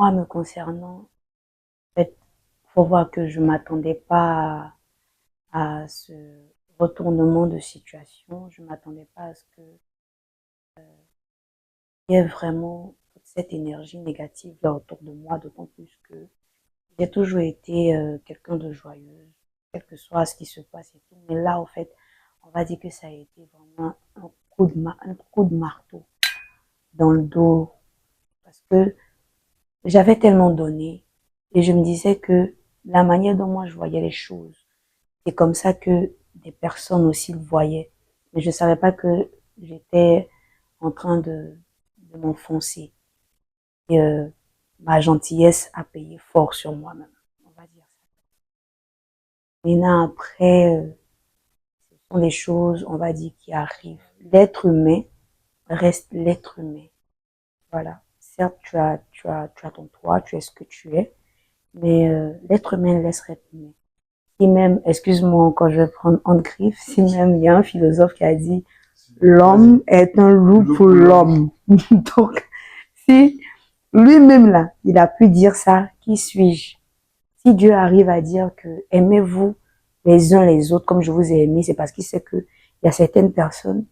Moi, me concernant, en fait, faut voir que je m'attendais pas à ce retournement de situation. Je m'attendais pas à ce que il y ait vraiment toute cette énergie négative là autour de moi, d'autant plus que j'ai toujours été quelqu'un de joyeuse, quel que soit ce qui se passe et tout. Mais là, en fait, on va dire que ça a été vraiment un coup de marteau dans le dos parce que j'avais tellement donné et je me disais que la manière dont moi je voyais les choses, c'est comme ça que des personnes aussi le voyaient. Mais je savais pas que j'étais en train de m'enfoncer. Et ma gentillesse a payé fort sur moi-même. On va dire ça. Maintenant, après, ce sont des choses, on va dire, qui arrivent. L'être humain reste l'être humain. Voilà. Certes, tu as ton toit, tu es ce que tu es, mais l'être humain laisse être humain. Si même, excuse-moi quand je vais prendre en griffe, si même il y a un philosophe qui a dit l'homme est un loup pour l'homme. Donc, si lui-même là, il a pu dire ça, qui suis-je? Si Dieu arrive à dire que aimez-vous les uns les autres comme je vous ai aimé, c'est parce qu'il sait que il y a certaines personnes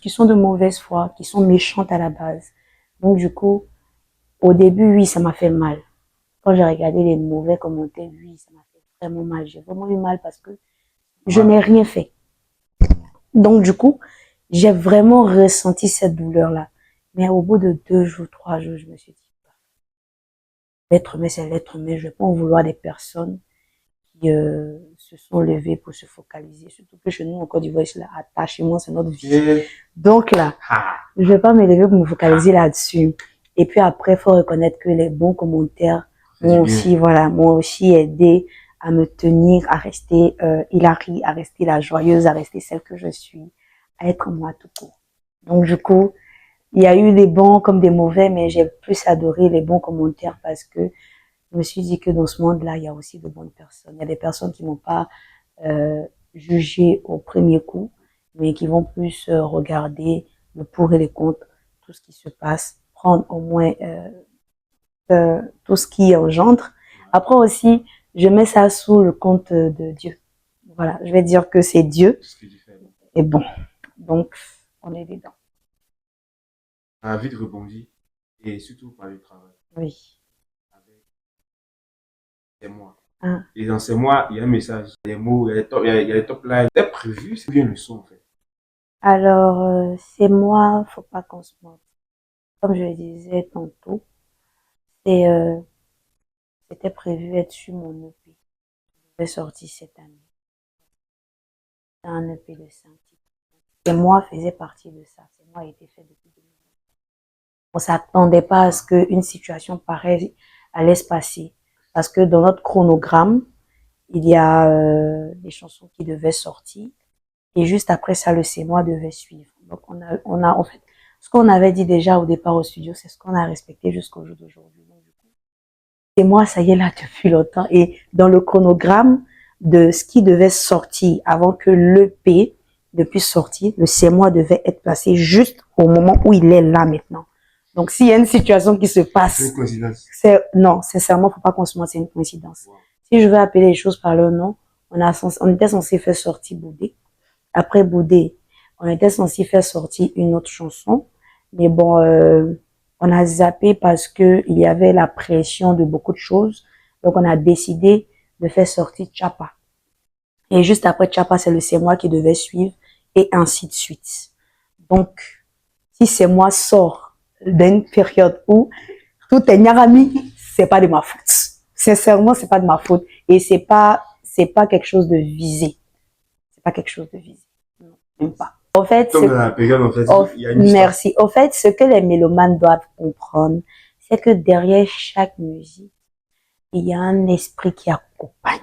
qui sont de mauvaise foi, qui sont méchantes à la base. Donc du coup, au début, oui, ça m'a fait mal. Quand j'ai regardé les mauvais commentaires, oui, ça m'a fait vraiment mal. J'ai vraiment eu mal parce que je n'ai rien fait. Donc du coup, j'ai vraiment ressenti cette douleur-là. Mais au bout de 2 jours, 3 jours, je me suis dit, l'être humain, c'est l'être humain. Je ne vais pas en vouloir des personnes qui se sont levées pour se focaliser. Surtout que chez nous, en Côte d'Ivoire, c'est là, attachement, c'est notre vie. Donc là, je ne vais pas me lever pour me focaliser là-dessus. Et puis après, il faut reconnaître que les bons commentaires m'ont aussi, voilà, m'ont aussi aidé à me tenir, à rester Hilary, à rester la joyeuse, à rester celle que je suis, à être moi tout court. Donc du coup, il y a eu des bons comme des mauvais, mais j'ai plus adoré les bons commentaires parce que je me suis dit que dans ce monde-là, il y a aussi de bonnes personnes. Il y a des personnes qui m'ont pas jugé au premier coup, mais qui vont plus regarder le pour et les contre, tout ce qui se passe, prendre au moins tout ce qui engendre. Après aussi, je mets ça sous le compte de Dieu. Voilà, je vais dire que c'est Dieu. Et bon, donc on est dedans. A vite rebondi et surtout par le travail. Oui. Avec c'est moi. Hein. Et dans ces mois, il y a un message, des mots, il y a les top lines. C'était prévu, c'est bien le son en fait. Alors, c'est moi, faut pas qu'on se mente. Comme je le disais tantôt, c'est c'était prévu être sur mon EP. Je vais sortir cette année. C'est un EP de 5 titres. Et moi faisait partie de ça. C'est moi qui a été fait depuis 2020. On s'attendait pas à ce qu'une situation pareille allait se passer. Parce que dans notre chronogramme, il y a des chansons qui devaient sortir. Et juste après ça, le C'est moi devait suivre. Donc en fait, ce qu'on avait dit déjà au départ au studio, c'est ce qu'on a respecté jusqu'au jour d'aujourd'hui. Et moi, ça y est là depuis longtemps. Et dans le chronogramme de ce qui devait sortir avant que l'EP ne puisse sortir, le C'est moi devait être placé juste au moment où il est là maintenant. Donc, s'il y a une situation qui se passe, C'est une coïncidence. non, sincèrement, faut pas qu'on se mente, c'est une coïncidence. Wow. Si je veux appeler les choses par leur nom, on était censé faire sortir Boudé. Après Boudé, on était censé faire sortir une autre chanson. Mais bon, on a zappé parce que il y avait la pression de beaucoup de choses. Donc, on a décidé de faire sortir Chapa. Et juste après Chapa, c'est le C'est moi qui devait suivre et ainsi de suite. Donc, si C'est moi sort d'une période où tout est Nyarami, c'est pas de ma faute. Sincèrement, c'est pas de ma faute. Et c'est pas quelque chose de visé. C'est pas quelque chose de visé. Non, même pas. En fait, Comme dans la période, en fait, il y a une histoire. merci. Au fait, ce que les mélomanes doivent comprendre, c'est que derrière chaque musique, il y a un esprit qui accompagne.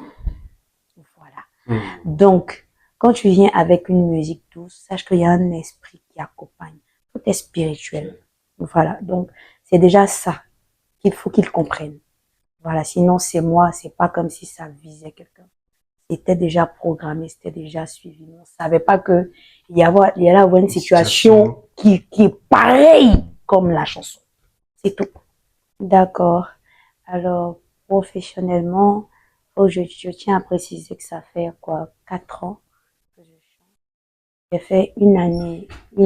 Voilà. Donc, quand tu viens avec une musique douce, sache qu'il y a un esprit qui accompagne. Tout est spirituel. Voilà. Donc, c'est déjà ça qu'il faut qu'ils comprennent. Voilà. Sinon, c'est moi, c'est pas comme si ça visait quelqu'un. C'était déjà programmé, c'était déjà suivi. On savait pas que il y allait avoir une situation qui est pareille comme la chanson. C'est tout. D'accord. Alors, professionnellement, je tiens à préciser que ça fait quoi, 4 ans que je chante. J'ai fait une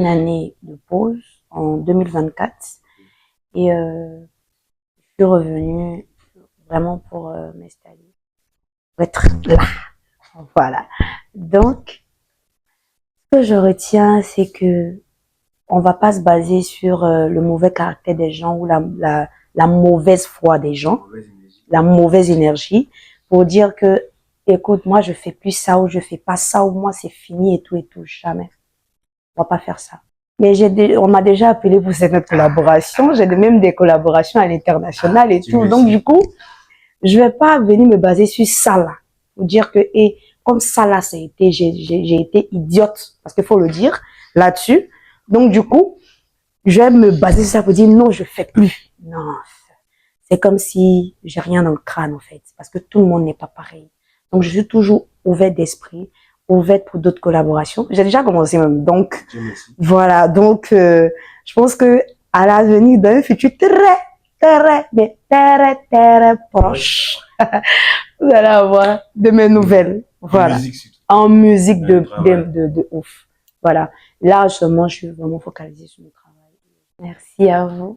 année de pause en 2024 et je suis revenue vraiment pour m'installer, pour être là. Voilà. Donc, ce que je retiens, c'est que on va pas se baser sur le mauvais caractère des gens ou la mauvaise foi des gens, la mauvaise énergie, pour dire que, écoute, moi, je fais plus ça ou je fais pas ça ou moi, c'est fini et tout, jamais. On va pas faire ça. Mais on m'a déjà appelé pour cette collaboration. J'ai même des collaborations à l'international et tout. Donc, du coup, je vais pas venir me baser sur ça, là. Pour dire que, et comme ça, là, j'ai été idiote. Parce qu'il faut le dire, là-dessus. Donc, du coup, je vais me baser sur ça pour dire non, je fais plus. Non. C'est comme si j'ai rien dans le crâne, en fait. Parce que tout le monde n'est pas pareil. Donc, je suis toujours ouverte d'esprit, ouverte pour d'autres collaborations. J'ai déjà commencé même. Donc, voilà. Donc, je pense que à l'avenir, dans un futur très proche, vous allez avoir de mes nouvelles. Voilà. En musique de ouf. Voilà. Là, seulement, je suis vraiment focalisée sur le travail. Merci à vous.